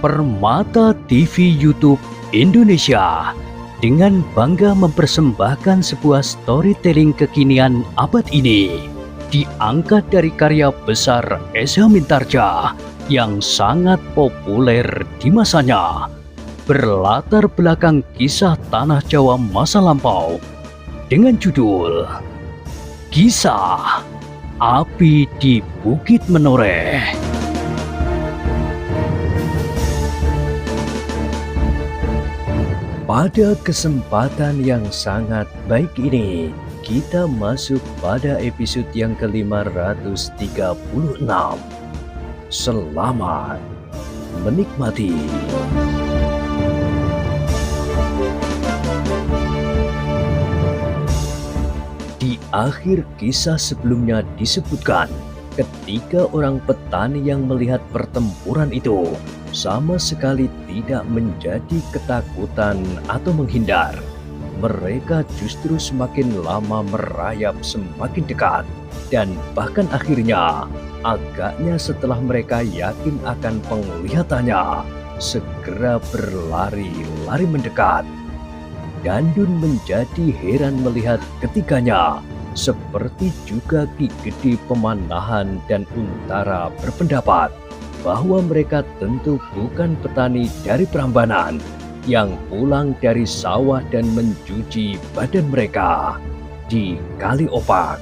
Permata TV YouTube Indonesia dengan bangga mempersembahkan sebuah storytelling kekinian abad ini, diangkat dari karya besar Esa Mintarja yang sangat populer di masanya, berlatar belakang kisah tanah Jawa masa lampau dengan judul Kisah Api di Bukit Menoreh. Pada kesempatan yang sangat baik ini, kita masuk pada episode yang ke-536. Selamat menikmati. Di akhir kisah sebelumnya disebutkan, ketika orang petani yang melihat pertempuran itu sama sekali tidak menjadi ketakutan atau menghindar. Mereka justru semakin lama merayap semakin dekat, dan bahkan akhirnya agaknya setelah mereka yakin akan penglihatannya, segera berlari-lari mendekat. Dandun menjadi heran melihat ketiganya, seperti juga Ki Gede Pemanahan dan Untara berpendapat bahwa mereka tentu bukan petani dari Prambanan yang pulang dari sawah dan mencuci badan mereka di Kali Opak.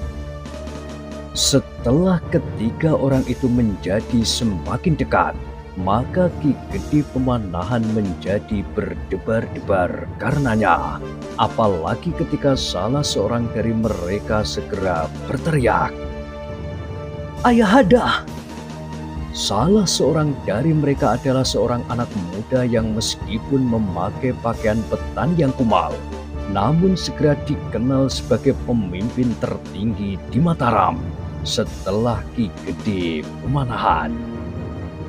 Setelah ketiga orang itu menjadi semakin dekat, maka Ki Gede Pemanahan menjadi berdebar-debar karenanya, apalagi ketika salah seorang dari mereka segera berteriak, "Ayahanda!" Salah seorang dari mereka adalah seorang anak muda yang meskipun memakai pakaian petani yang kumal, namun segera dikenal sebagai pemimpin tertinggi di Mataram setelah Ki Gede Pemanahan.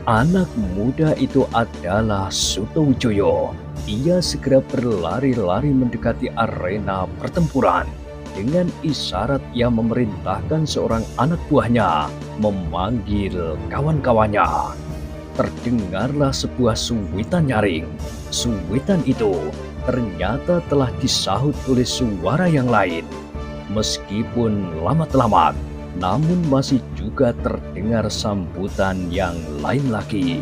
Anak muda itu adalah Sutowijoyo. Ia segera berlari-lari mendekati arena pertempuran. Dengan isyarat ia memerintahkan seorang anak buahnya memanggil kawan-kawannya. Terdengarlah sebuah suwitan nyaring. Suwitan itu ternyata telah disahut oleh suara yang lain. Meskipun lamat-lamat, namun masih juga terdengar sambutan yang lain lagi.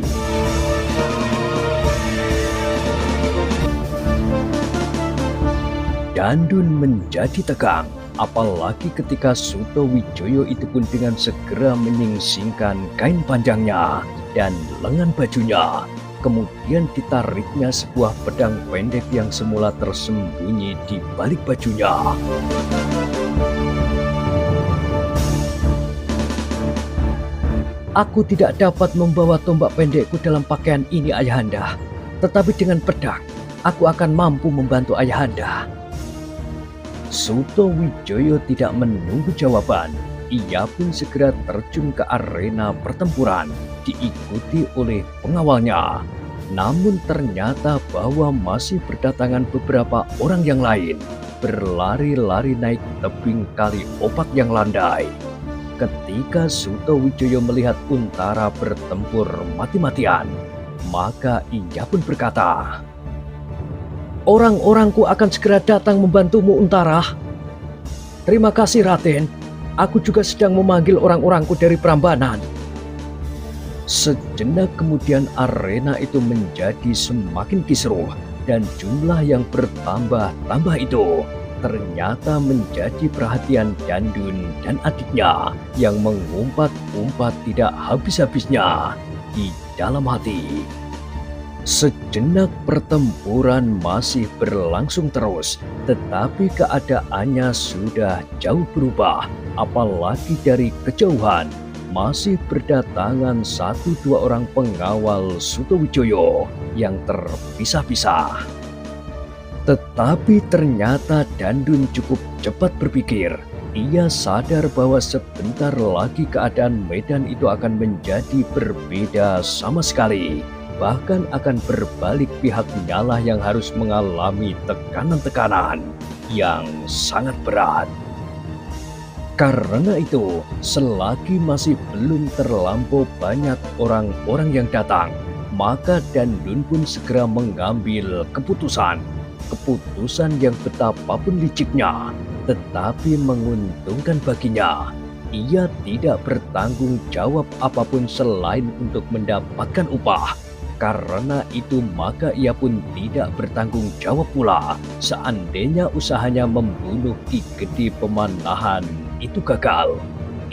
Dandun menjadi tegang, apalagi ketika Sutowijoyo itu pun dengan segera menyingsingkan kain panjangnya dan lengan bajunya. Kemudian ditariknya sebuah pedang pendek yang semula tersembunyi di balik bajunya. "Aku tidak dapat membawa tombak pendekku dalam pakaian ini, Ayahanda. Tetapi dengan pedang, aku akan mampu membantu Ayahanda." Sutowijoyo tidak menunggu jawaban. Ia pun segera terjun ke arena pertempuran, diikuti oleh pengawalnya. Namun ternyata bahwa masih berdatangan beberapa orang yang lain, berlari-lari naik tebing Kali Opak yang landai. Ketika Sutowijoyo melihat Untara bertempur mati-matian, maka ia pun berkata, "Orang-orangku akan segera datang membantumu, Untara." "Terima kasih, Raden. Aku juga sedang memanggil orang-orangku dari Prambanan." Sejenak kemudian arena itu menjadi semakin kisruh, dan jumlah yang bertambah-tambah itu ternyata menjadi perhatian Dandun dan adiknya yang mengumpat-umpat tidak habis-habisnya di dalam hati. Sejenak pertempuran masih berlangsung terus, tetapi keadaannya sudah jauh berubah. Apalagi dari kejauhan masih berdatangan 1-2 orang pengawal Sutowijoyo yang terpisah-pisah. Tetapi ternyata Dandun cukup cepat berpikir. Ia sadar bahwa sebentar lagi keadaan medan itu akan menjadi berbeda sama sekali. Bahkan akan berbalik, pihaknya lah yang harus mengalami tekanan-tekanan yang sangat berat. Karena itu, selagi masih belum terlampau banyak orang-orang yang datang, maka Dandun pun segera mengambil keputusan. Keputusan yang betapapun liciknya, tetapi menguntungkan baginya. Ia tidak bertanggung jawab apapun selain untuk mendapatkan upah. Karena itu maka ia pun tidak bertanggung jawab pula seandainya usahanya membunuh Ki Gede Pemanahan itu gagal.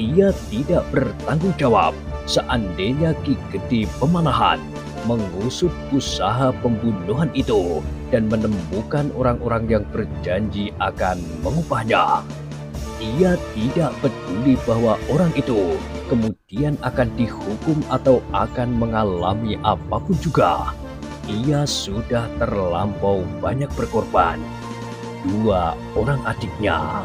Ia tidak bertanggung jawab seandainya Ki Gede Pemanahan mengusut usaha pembunuhan itu dan menemukan orang-orang yang berjanji akan mengupahnya. Ia tidak peduli bahwa orang itu kemudian akan dihukum atau akan mengalami apapun juga. Ia sudah terlampau banyak berkorban. Dua orang adiknya.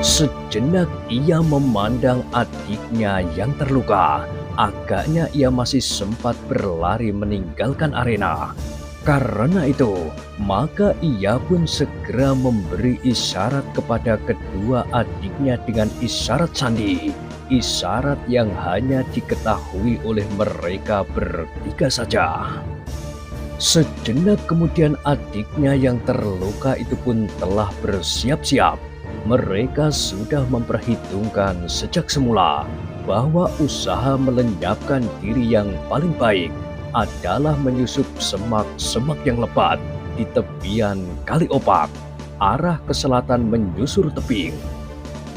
Sejenak ia memandang adiknya yang terluka. Agaknya ia masih sempat berlari meninggalkan arena. Karena itu, maka ia pun segera memberi isyarat kepada kedua adiknya dengan isyarat sandi. Isyarat yang hanya diketahui oleh mereka bertiga saja. Sejenak kemudian adiknya yang terluka itu pun telah bersiap-siap. Mereka sudah memperhitungkan sejak semula bahwa usaha melenyapkan diri yang paling baik adalah menyusup semak-semak yang lebat di tepian Kali Opak, arah ke selatan menyusur tebing.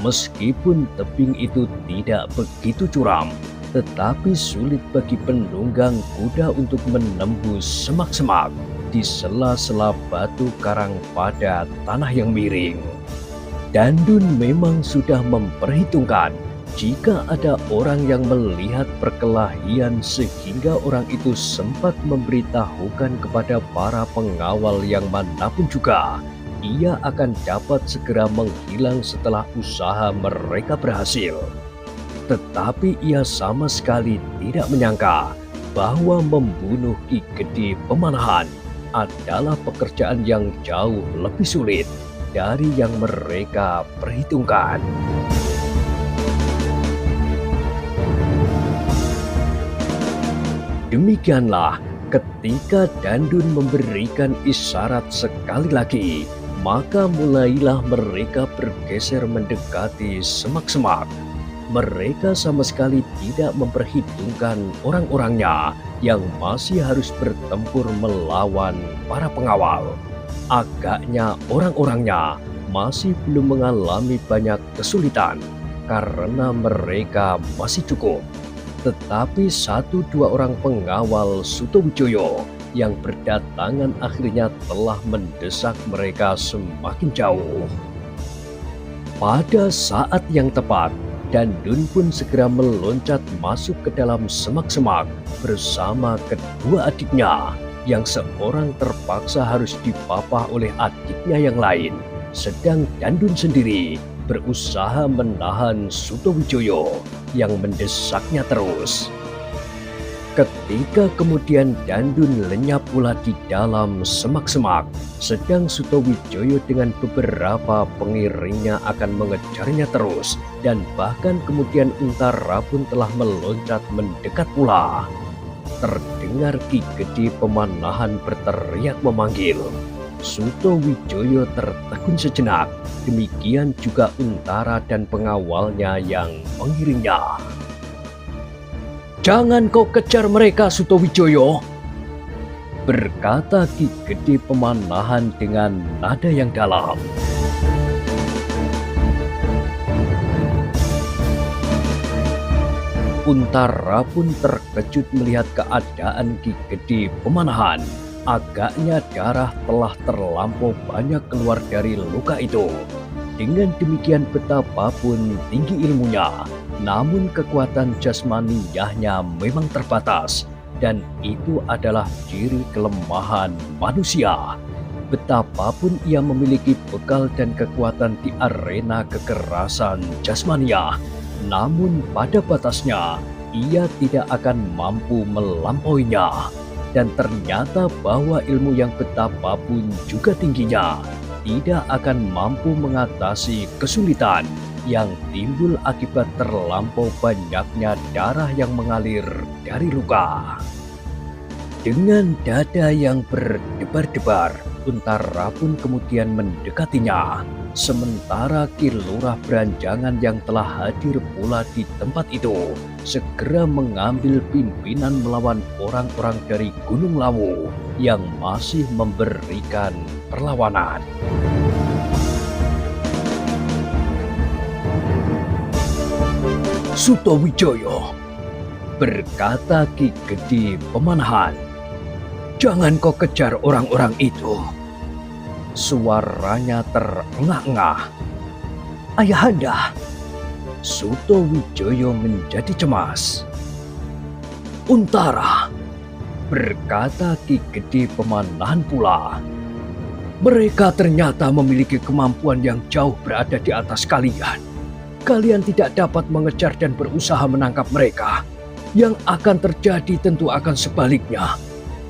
Meskipun tebing itu tidak begitu curam, tetapi sulit bagi penunggang kuda untuk menembus semak-semak di sela-sela batu karang pada tanah yang miring. Dandun memang sudah memperhitungkan jika ada orang yang melihat perkelahian sehingga orang itu sempat memberitahukan kepada para pengawal yang manapun juga, ia akan dapat segera menghilang setelah usaha mereka berhasil. Tetapi ia sama sekali tidak menyangka bahwa membunuh Ki Gede Pemanahan adalah pekerjaan yang jauh lebih sulit dari yang mereka perhitungkan. Demikianlah ketika Dandun memberikan isyarat sekali lagi, maka mulailah mereka bergeser mendekati semak-semak. Mereka sama sekali tidak memperhitungkan orang-orangnya yang masih harus bertempur melawan para pengawal. Agaknya orang-orangnya masih belum mengalami banyak kesulitan karena mereka masih cukup. Tetapi satu dua orang pengawal Sutowijoyo yang berdatangan akhirnya telah mendesak mereka semakin jauh. Pada saat yang tepat, Dandun pun segera meloncat masuk ke dalam semak-semak bersama kedua adiknya, yang seorang terpaksa harus dipapah oleh adiknya yang lain, sedang Dandun sendiri berusaha menahan Sutowijoyo yang mendesaknya terus. Ketika kemudian Dandun lenyap pula di dalam semak-semak, sedang Sutowijoyo dengan beberapa pengiringnya akan mengejarnya terus, dan bahkan kemudian Untara pun telah meloncat mendekat pula. Terdengar Ki Gede Pemanahan berteriak memanggil. Sutowijoyo tertegun sejenak, demikian juga Untara dan pengawalnya yang mengiringnya. "Jangan kau kejar mereka, Sutowijoyo," berkata Ki Gede Pemanahan dengan nada yang dalam. Untara pun terkejut melihat keadaan Ki Gede Pemanahan. Agaknya darah telah terlampau banyak keluar dari luka itu. Dengan demikian betapapun tinggi ilmunya, namun kekuatan jasmaniyahnya memang terbatas, dan itu adalah ciri kelemahan manusia. Betapapun ia memiliki bekal dan kekuatan di arena kekerasan jasmaniyah, namun pada batasnya ia tidak akan mampu melampauinya. Dan ternyata bahwa ilmu yang betapapun juga tingginya tidak akan mampu mengatasi kesulitan yang timbul akibat terlampau banyaknya darah yang mengalir dari luka. Dengan dada yang berdebar-debar, Untara pun kemudian mendekatinya. Sementara Ki Lurah Beranjangan yang telah hadir pula di tempat itu segera mengambil pimpinan melawan orang-orang dari Gunung Lawu yang masih memberikan perlawanan. "Sutawijaya," berkata Ki Gede Pemanahan, "jangan kau kejar orang-orang itu." Suaranya terengah-engah. "Ayahanda." Sutawijaya menjadi cemas. "Untara," berkata Ki Gede Pemanahan pula, "mereka ternyata memiliki kemampuan yang jauh berada di atas kalian. Kalian tidak dapat mengejar dan berusaha menangkap mereka. Yang akan terjadi tentu akan sebaliknya.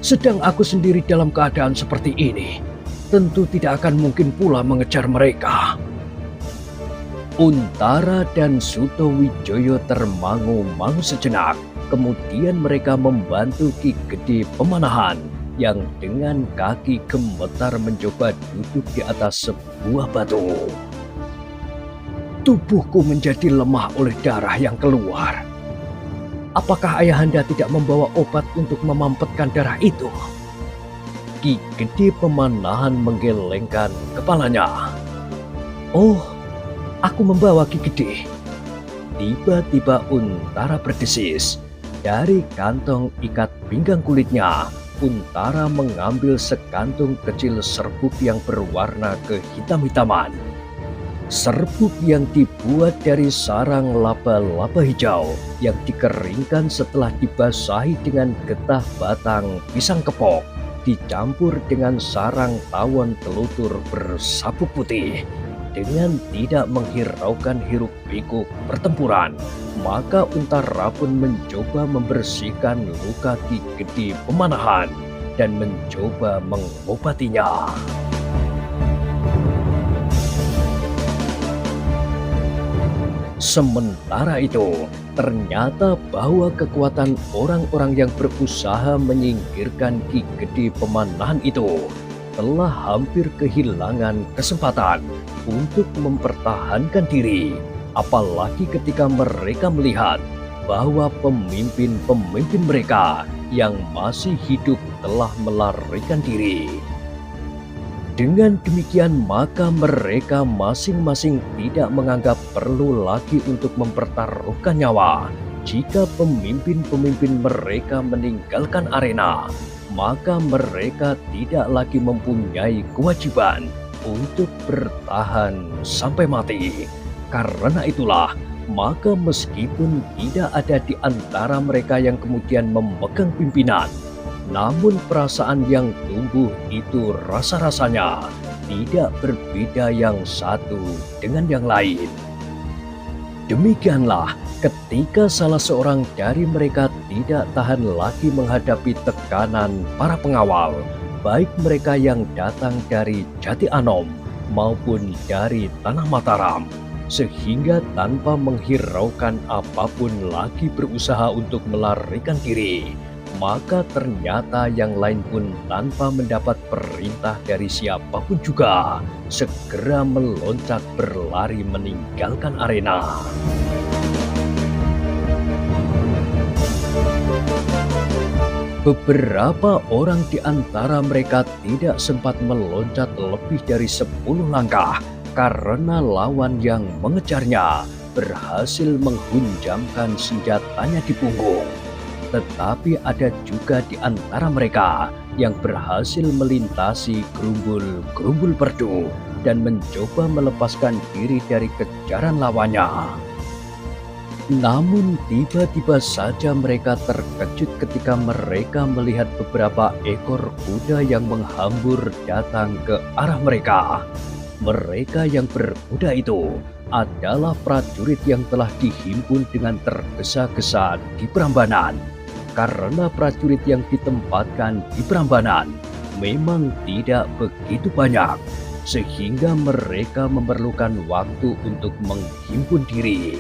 Sedang aku sendiri dalam keadaan seperti ini, tentu tidak akan mungkin pula mengejar mereka." Untara dan Sutawijaya termangu-mangu sejenak. Kemudian mereka membantu Ki Gede Pemanahan yang dengan kaki gemetar mencoba duduk di atas sebuah batu. "Tubuhku menjadi lemah oleh darah yang keluar. Apakah ayahanda tidak membawa obat untuk memampetkan darah itu?" Ki Gede Pemanahan menggelengkan kepalanya. "Oh, aku membawa Ki Gede." Tiba-tiba Untara berdesis. Dari kantong ikat pinggang kulitnya, Untara mengambil sekantung kecil serbuk yang berwarna kehitam-hitaman. Serbuk yang dibuat dari sarang laba-laba hijau yang dikeringkan setelah dibasahi dengan getah batang pisang kepok, dicampur dengan sarang tawon telutur bersabuk putih. Dengan tidak menghiraukan hiruk-pikuk pertempuran, maka Untara pun mencoba membersihkan luka Ki Gede Pemanahan dan mencoba mengobatinya. Sementara itu, ternyata bahwa kekuatan orang-orang yang berusaha menyingkirkan Ki Gede Pemanahan itu telah hampir kehilangan kesempatan untuk mempertahankan diri. Apalagi ketika mereka melihat bahwa pemimpin-pemimpin mereka yang masih hidup telah melarikan diri. Dengan demikian maka mereka masing-masing tidak menganggap perlu lagi untuk mempertaruhkan nyawa. Jika pemimpin-pemimpin mereka meninggalkan arena, maka mereka tidak lagi mempunyai kewajiban untuk bertahan sampai mati. Karena itulah, maka meskipun tidak ada di antara mereka yang kemudian memegang pimpinan, namun perasaan yang tumbuh itu rasa-rasanya tidak berbeda yang satu dengan yang lain. Demikianlah ketika salah seorang dari mereka tidak tahan lagi menghadapi tekanan para pengawal, baik mereka yang datang dari Jati Anom maupun dari Tanah Mataram, sehingga tanpa menghiraukan apapun lagi berusaha untuk melarikan diri. Maka ternyata yang lain pun tanpa mendapat perintah dari siapapun juga segera meloncat berlari meninggalkan arena. Beberapa orang di antara mereka tidak sempat meloncat lebih dari 10 langkah karena lawan yang mengejarnya berhasil menghunjamkan senjatanya di punggung. Tetapi ada juga di antara mereka yang berhasil melintasi gerumbul-gerumbul perdu dan mencoba melepaskan diri dari kejaran lawannya. Namun tiba-tiba saja mereka terkejut ketika mereka melihat beberapa ekor kuda yang menghambur datang ke arah mereka. Mereka yang berkuda itu adalah prajurit yang telah dihimpun dengan tergesa-gesa di Prambanan. Karena prajurit yang ditempatkan di Prambanan memang tidak begitu banyak. sehingga mereka memerlukan waktu untuk menghimpun diri.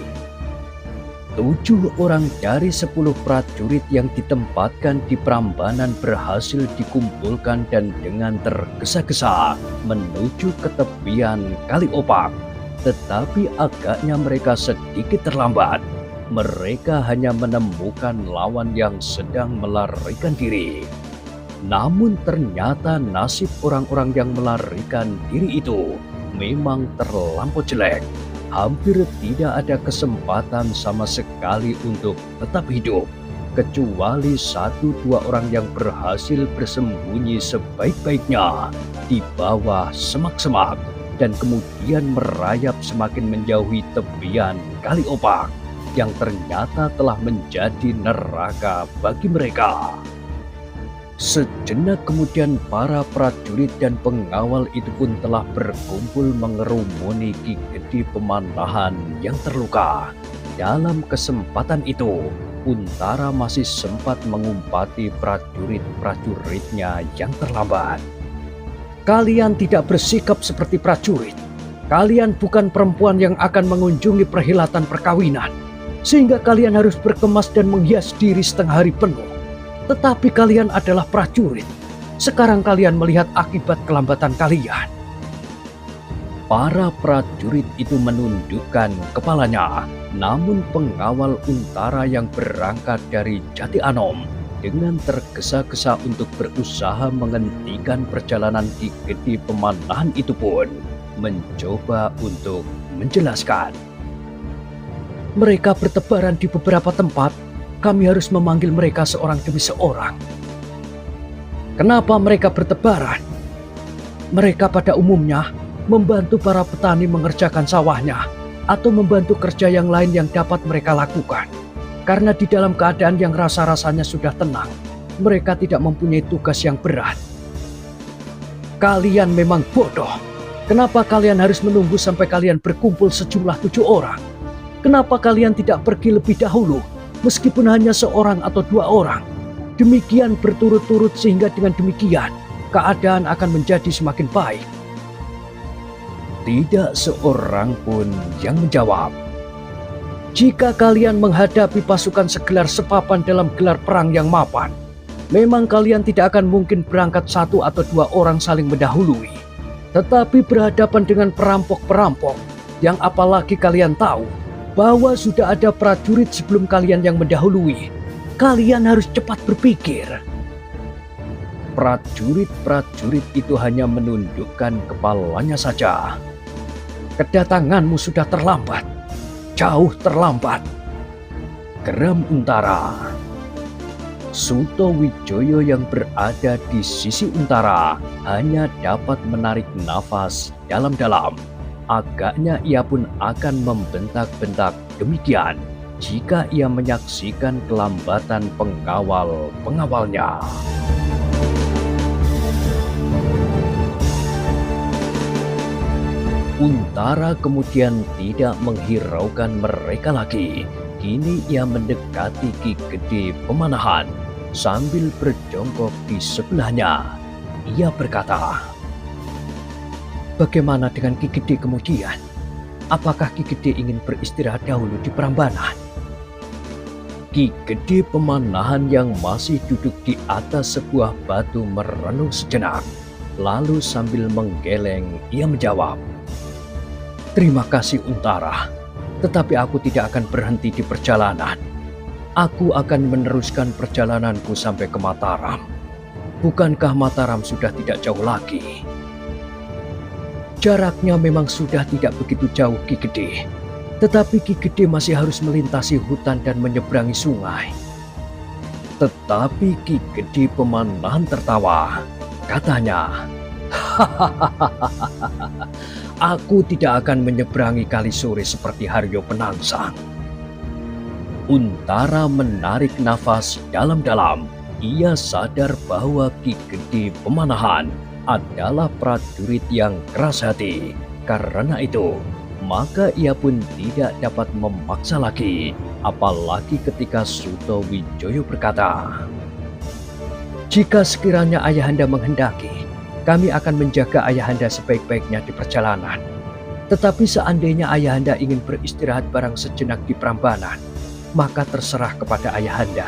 7 orang dari 10 prajurit yang ditempatkan di Prambanan berhasil dikumpulkan dan dengan tergesa-gesa menuju ke tepian Kali Opak. Tetapi agaknya mereka sedikit terlambat. Mereka hanya menemukan lawan yang sedang melarikan diri. Namun ternyata nasib orang-orang yang melarikan diri itu memang terlampau jelek. Hampir tidak ada kesempatan sama sekali untuk tetap hidup, kecuali 1-2 orang yang berhasil bersembunyi sebaik-baiknya di bawah semak-semak dan kemudian merayap semakin menjauhi tepian Kali Opak yang ternyata telah menjadi neraka bagi mereka. Sejenak kemudian para prajurit dan pengawal itu pun telah berkumpul mengerumuni Ki Gede Pemanahan yang terluka. Dalam kesempatan itu, Untara masih sempat mengumpati prajurit-prajuritnya yang terlambat. Kalian tidak bersikap seperti prajurit. Kalian bukan perempuan yang akan mengunjungi perhelatan perkawinan, sehingga kalian harus berkemas dan menghias diri setengah hari penuh. Tetapi kalian adalah prajurit. Sekarang kalian melihat akibat kelambatan kalian. Para prajurit itu menundukkan kepalanya. Namun pengawal Untara yang berangkat dari Jati Anom dengan tergesa-gesa untuk berusaha menghentikan perjalanan Ki Gede Pemanahan itu pun mencoba untuk menjelaskan. Mereka bertebaran di beberapa tempat. Kami harus memanggil mereka seorang demi seorang. Kenapa mereka bertebaran? Mereka pada umumnya membantu para petani mengerjakan sawahnya atau membantu kerja yang lain yang dapat mereka lakukan. Karena di dalam keadaan yang rasa-rasanya sudah tenang, mereka tidak mempunyai tugas yang berat. Kalian memang bodoh. Kenapa kalian harus menunggu sampai kalian berkumpul sejumlah 7 orang? Kenapa kalian tidak pergi lebih dahulu? Meskipun hanya seorang atau 2 orang, demikian berturut-turut sehingga dengan demikian keadaan akan menjadi semakin baik. Tidak seorang pun yang menjawab. Jika kalian menghadapi pasukan segelar sepapan dalam gelar perang yang mapan, memang kalian tidak akan mungkin berangkat 1 atau 2 orang saling mendahului. Tetapi berhadapan dengan perampok-perampok yang apalagi kalian tahu bahwa sudah ada prajurit sebelum kalian yang mendahului. Kalian harus cepat berpikir. Prajurit-prajurit itu hanya menundukkan kepalanya saja. Kedatanganmu sudah terlambat. Jauh terlambat. Geram Untara. Sutowijoyo yang berada di sisi Untara hanya dapat menarik nafas dalam-dalam. Agaknya ia pun akan membentak-bentak demikian jika ia menyaksikan kelambatan pengawal-pengawalnya. Untara kemudian tidak menghiraukan mereka lagi. Kini ia mendekati Ki Gede Pemanahan sambil berjongkok di sebelahnya. Ia berkata, "Bagaimana dengan Ki Gede kemudian? Apakah Ki Gede ingin beristirahat dahulu di Prambanan?" Ki Gede Pemanahan yang masih duduk di atas sebuah batu merenung sejenak. Lalu sambil menggeleng ia menjawab, "Terima kasih Untara, tetapi aku tidak akan berhenti di perjalanan. Aku akan meneruskan perjalananku sampai ke Mataram. Bukankah Mataram sudah tidak jauh lagi?" Jaraknya memang sudah tidak begitu jauh Ki Gede, tetapi Ki Gede masih harus melintasi hutan dan menyeberangi sungai. Tetapi Ki Gede Pemanahan tertawa. Katanya, "Aku tidak akan menyeberangi Kali Sore seperti Haryo Penangsang." Untara menarik nafas dalam-dalam. Ia sadar bahwa Ki Gede Pemanahan adalah prajurit yang keras hati. Karena itu, maka ia pun tidak dapat memaksa lagi. Apalagi ketika Sutowijoyo berkata, "Jika sekiranya ayahanda menghendaki, Kami akan menjaga ayahanda sebaik-baiknya di perjalanan. Tetapi seandainya ayahanda ingin beristirahat barang sejenak di Prambanan, maka terserah kepada ayahanda."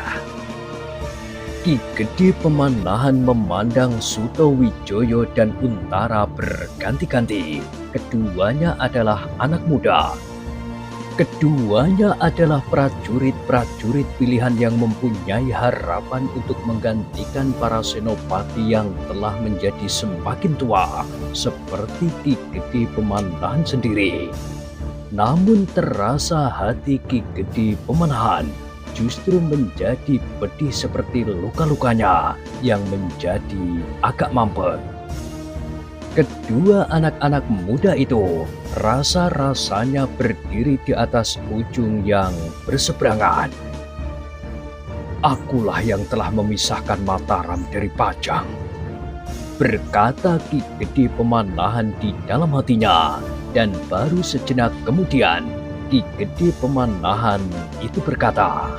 Ki Gede Pemanahan memandang Sutowijoyo dan Untara berganti-ganti. Keduanya adalah anak muda. Keduanya adalah prajurit-prajurit pilihan yang mempunyai harapan untuk menggantikan para senopati yang telah menjadi semakin tua, seperti Ki Gede Pemanahan sendiri. Namun terasa hati Ki Gede Pemanahan justru menjadi pedih seperti luka-lukanya yang menjadi agak mampet. Kedua anak-anak muda itu rasa-rasanya berdiri di atas ujung yang berseberangan. "Akulah yang telah memisahkan Mataram dari Pajang," berkata Ki Gede Pemanahan di dalam hatinya, dan baru sejenak kemudian Ki Gede Pemanahan itu berkata,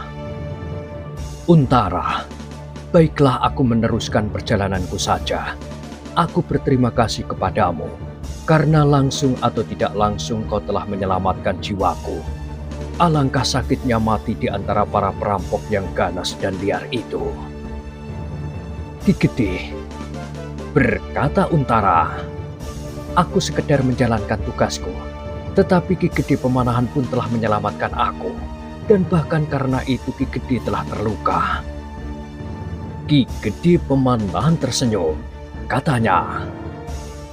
"Untara, baiklah aku meneruskan perjalananku saja. Aku berterima kasih kepadamu, karena langsung atau tidak langsung kau telah menyelamatkan jiwaku. Alangkah sakitnya mati di antara para perampok yang ganas dan liar itu." "Ki Gede," berkata Untara, "aku sekedar menjalankan tugasku. Tetapi Ki Gede Pemanahan pun telah menyelamatkan aku, dan bahkan karena itu Ki Gede telah terluka." Ki Gede Pemanahan tersenyum. Katanya,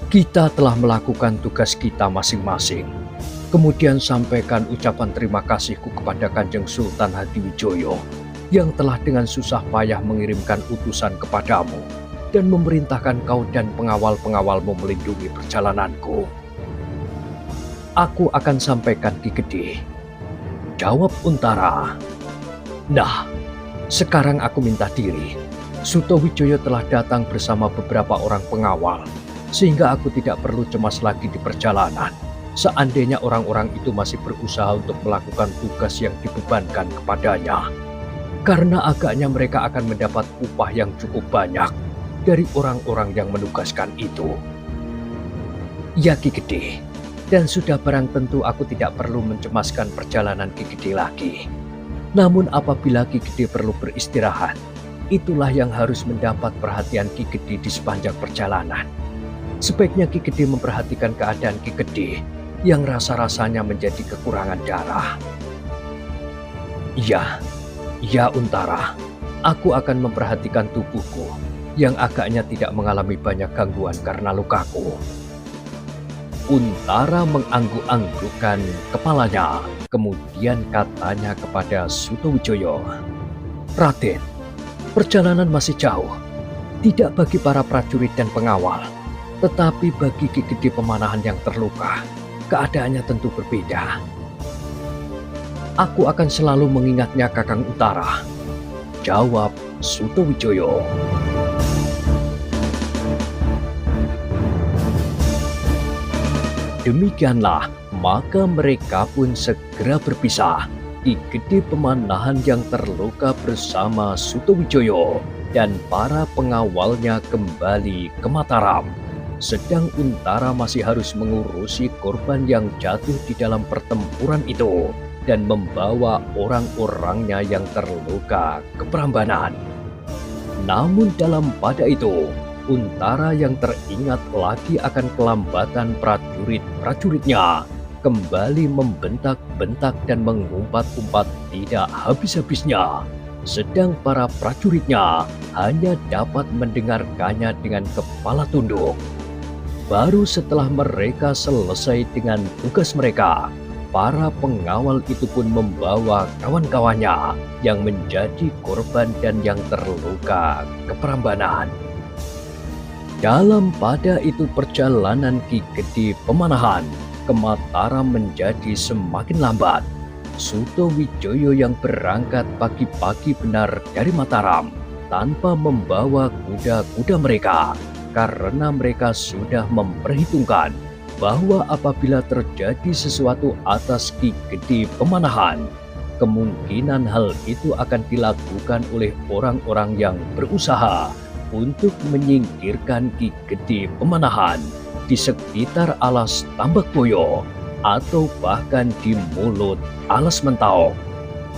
"Kita telah melakukan tugas kita masing-masing." Kemudian sampaikan ucapan terima kasihku kepada Kanjeng Sultan Hadiwijoyo yang telah dengan susah payah mengirimkan utusan kepadamu dan memerintahkan kau dan pengawal-pengawalmu melindungi perjalananku. "Aku akan sampaikan Ki Gede," jawab Untara. "Nah, sekarang aku minta diri. Sutowijoyo telah datang bersama beberapa orang pengawal, sehingga aku tidak perlu cemas lagi di perjalanan. Seandainya orang-orang itu masih berusaha untuk melakukan tugas yang dibebankan kepadanya, karena agaknya mereka akan mendapat upah yang cukup banyak dari orang-orang yang menugaskan itu." "Ya Ki Gede, dan sudah barang tentu aku tidak perlu mencemaskan perjalanan Ki Gede lagi. Namun apabila Ki Gede perlu beristirahat, itulah yang harus mendapat perhatian Ki Gede di sepanjang perjalanan. Sebaiknya Ki Gede memperhatikan keadaan Ki Gede yang rasa-rasanya menjadi kekurangan darah." "Ya, ya Untara, aku akan memperhatikan tubuhku yang agaknya tidak mengalami banyak gangguan karena lukaku." Untara mengangguk-anggukkan kepalanya, kemudian katanya kepada Sutowijoyo, "Raden, perjalanan masih jauh, tidak bagi para prajurit dan pengawal, tetapi bagi Ki Gede Pemanahan yang terluka, keadaannya tentu berbeda." "Aku akan selalu mengingatnya Kakang Untara," jawab Sutowijoyo. Demikianlah, maka mereka pun segera berpisah. Ki Gede Pemanahan yang terluka bersama Sutowijoyo dan para pengawalnya kembali ke Mataram. Sedang Untara masih harus mengurusi korban yang jatuh di dalam pertempuran itu dan membawa orang-orangnya yang terluka ke Prambanan. Namun dalam pada itu, Untara yang teringat lagi akan kelambatan prajurit-prajuritnya kembali membentak-bentak dan mengumpat-umpat tidak habis-habisnya. Sedang para prajuritnya hanya dapat mendengarkannya dengan kepala tunduk. Baru setelah mereka selesai dengan tugas mereka, para pengawal itu pun membawa kawan-kawannya yang menjadi korban dan yang terluka ke Prambanan. Dalam pada itu perjalanan Ki Gede Pemanahan ke Mataram menjadi semakin lambat. Sutowijoyo yang berangkat pagi-pagi benar dari Mataram tanpa membawa kuda-kuda mereka, karena mereka sudah memperhitungkan bahwa apabila terjadi sesuatu atas Ki Gede Pemanahan, kemungkinan hal itu akan dilakukan oleh orang-orang yang berusaha untuk menyingkirkan Ki Gede Pemanahan di sekitar alas Tambak Boyo atau bahkan di mulut alas Mentau.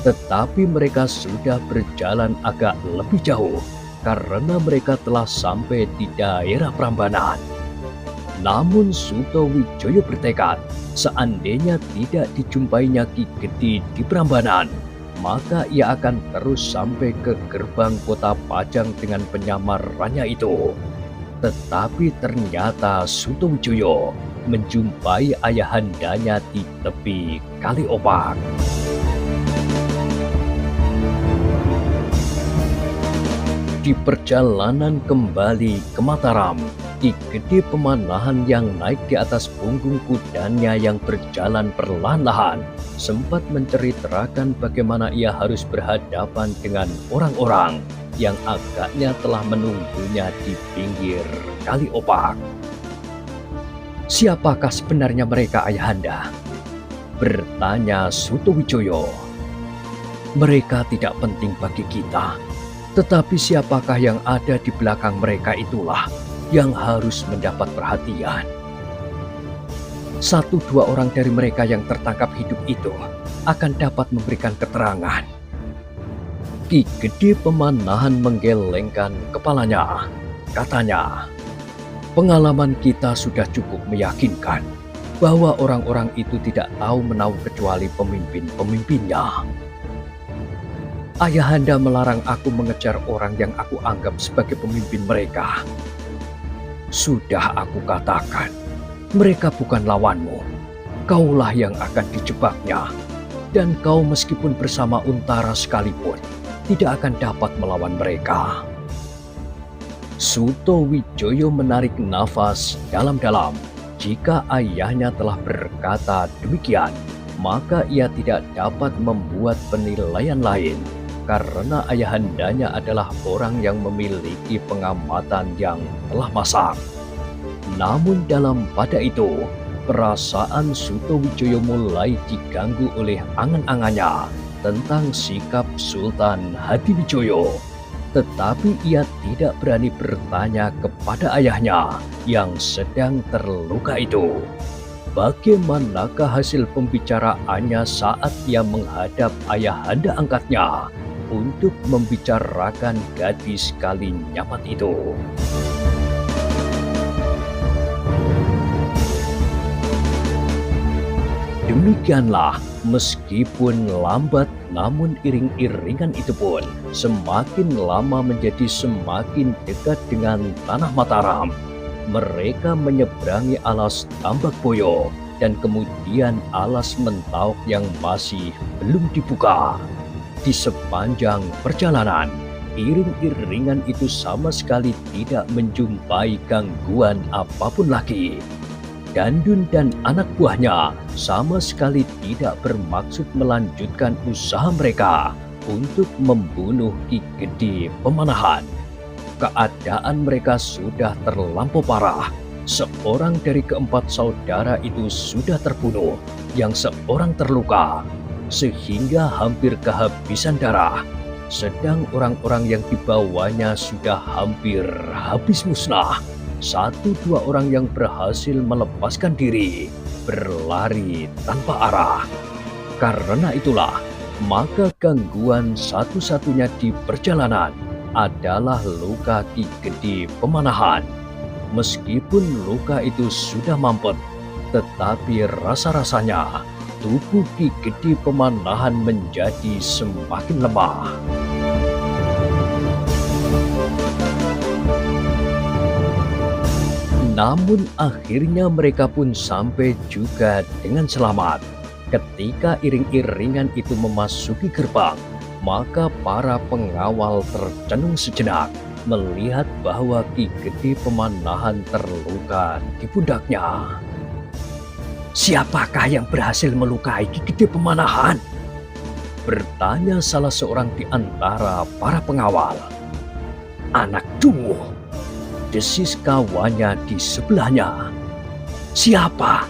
Tetapi mereka sudah berjalan agak lebih jauh karena mereka telah sampai di daerah Prambanan. Namun Suto Wijoyo bertekad, seandainya tidak dijumpainya Ki Gede di Prambanan, maka ia akan terus sampai ke gerbang kota Pajang dengan penyamarannya itu. Tetapi ternyata Suto Wijoyo menjumpai ayahandanya di tepi Kali Opak. Di perjalanan kembali ke Mataram, Ki Gede Pemanahan yang naik di atas punggung kudanya yang berjalan perlahan-lahan sempat menceritakan bagaimana ia harus berhadapan dengan orang-orang yang agaknya telah menunggunya di pinggir Kali Opak. "Siapakah sebenarnya mereka, Ayahanda?" bertanya Suto Wijoyo. "Mereka tidak penting bagi kita. Tetapi siapakah yang ada di belakang mereka itulah yang harus mendapat perhatian. 1-2 orang dari mereka yang tertangkap hidup itu akan dapat memberikan keterangan." Ki Gede Pemanahan menggelengkan kepalanya. Katanya, "Pengalaman kita sudah cukup meyakinkan bahwa orang-orang itu tidak tahu menahu kecuali pemimpin-pemimpinnya. Ayahanda melarang aku mengejar orang yang aku anggap sebagai pemimpin mereka. Sudah aku katakan, mereka bukan lawanmu. Kaulah yang akan dijebaknya. Dan kau meskipun bersama Untara sekalipun, tidak akan dapat melawan mereka." Suto Wijoyo menarik nafas dalam-dalam. Jika ayahnya telah berkata demikian, maka ia tidak dapat membuat penilaian lain. Karena ayahandanya adalah orang yang memiliki pengamatan yang telah masak. Namun dalam pada itu, perasaan Suto Wijoyo mulai diganggu oleh angan-angannya tentang sikap Sultan Hadiwijoyo. Tetapi ia tidak berani bertanya kepada ayahnya yang sedang terluka itu. Bagaimanakah hasil pembicaraannya saat ia menghadap ayahanda angkatnya untuk membicarakan gadis Kalinyamat itu? Demikianlah, meskipun lambat namun iring-iringan itu pun semakin lama menjadi semakin dekat dengan tanah Mataram. Mereka menyeberangi alas Tambak Boyo dan kemudian alas Mentau yang masih belum dibuka. Di sepanjang perjalanan, iring-iringan itu sama sekali tidak menjumpai gangguan apapun lagi. Dandun dan anak buahnya sama sekali tidak bermaksud melanjutkan usaha mereka untuk membunuh Ki Gede Pemanahan. Keadaan mereka sudah terlampau parah. Seorang dari keempat saudara itu sudah terbunuh, yang seorang terluka, sehingga hampir kehabisan darah. Sedang orang-orang yang dibawanya sudah hampir habis musnah. 1-2 orang yang berhasil melepaskan diri, berlari tanpa arah. Karena itulah, maka gangguan satu-satunya di perjalanan adalah luka Ki Gede Pemanahan. Meskipun luka itu sudah mampet, tetapi rasa-rasanya tubuh Ki Gede Pemanahan menjadi semakin lemah. Namun akhirnya mereka pun sampai juga dengan selamat. Ketika iring-iringan itu memasuki gerbang, maka para pengawal tercenung sejenak melihat bahwa Ki Gede Pemanahan terluka di pundaknya. "Siapakah yang berhasil melukai Ki Gede Pemanahan?" bertanya salah seorang di antara para pengawal. "Anak Dungu," desis kawannya di sebelahnya. "Siapa?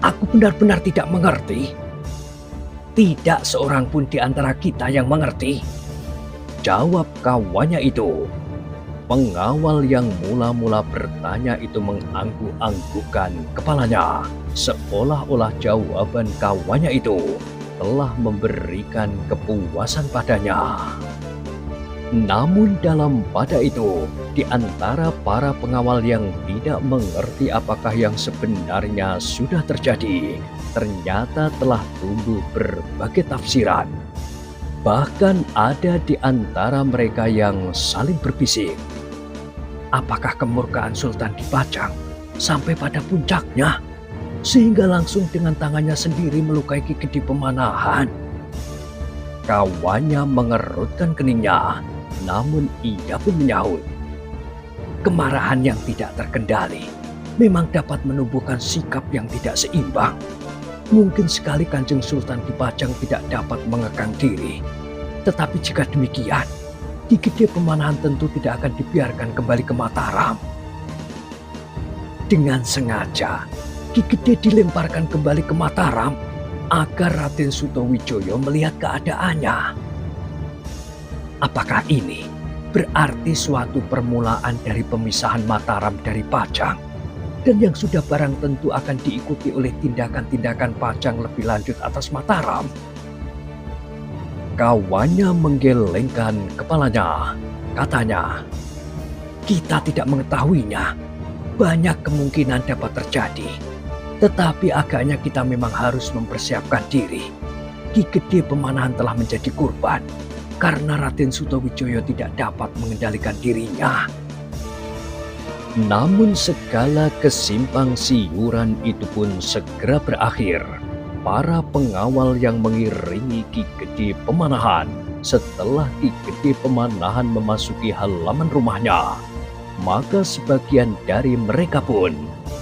Aku benar-benar tidak mengerti." "Tidak seorang pun di antara kita yang mengerti," jawab kawannya itu. Pengawal yang mula-mula bertanya itu mengangguk-anggukkan kepalanya, seolah-olah jawaban kawannya itu telah memberikan kepuasan padanya. Namun pada itu, di antara para pengawal yang tidak mengerti apakah yang sebenarnya sudah terjadi, ternyata telah tumbuh berbagai tafsiran. Bahkan ada di antara mereka yang saling berbisik. Apakah kemurkaan Sultan Kipacang sampai pada puncaknya, sehingga langsung dengan tangannya sendiri melukai Ki Gede Pemanahan? Kawannya mengerutkan keningnya, namun ia pun menyahut. Kemarahan yang tidak terkendali memang dapat menumbuhkan sikap yang tidak seimbang. Mungkin sekali Kanjeng Sultan Kipacang tidak dapat mengekang diri. Tetapi jika demikian, Ki Gede Pemanahan tentu tidak akan dibiarkan kembali ke Mataram. Dengan sengaja, Ki Gede dilemparkan kembali ke Mataram agar Raden Sutawijaya melihat keadaannya. Apakah ini berarti suatu permulaan dari pemisahan Mataram dari Pajang, dan yang sudah barang tentu akan diikuti oleh tindakan-tindakan Pajang lebih lanjut atas Mataram? Kawannya menggelengkan kepalanya. Katanya, kita tidak mengetahuinya. Banyak kemungkinan dapat terjadi. Tetapi agaknya kita memang harus mempersiapkan diri. Ki Gede Pemanahan telah menjadi korban karena Raden Sutawijaya tidak dapat mengendalikan dirinya. Namun segala kesimpang siuran itu pun segera berakhir. Para pengawal yang mengiringi Ki Gede Pemanahan setelah Ki Gede Pemanahan memasuki halaman rumahnya, maka sebagian dari mereka pun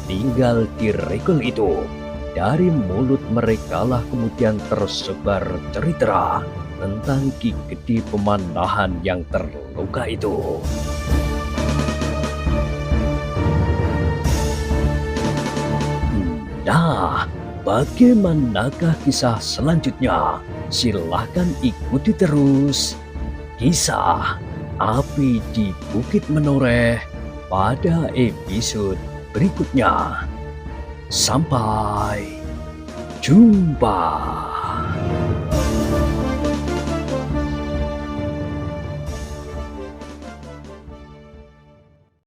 tinggal di regol itu. Dari mulut mereka lah kemudian tersebar cerita tentang Ki Gede Pemanahan yang terluka itu. Nah, bagaimanakah kisah selanjutnya? Silahkan ikuti terus kisah Api di Bukit Menoreh pada episode berikutnya. Sampai jumpa.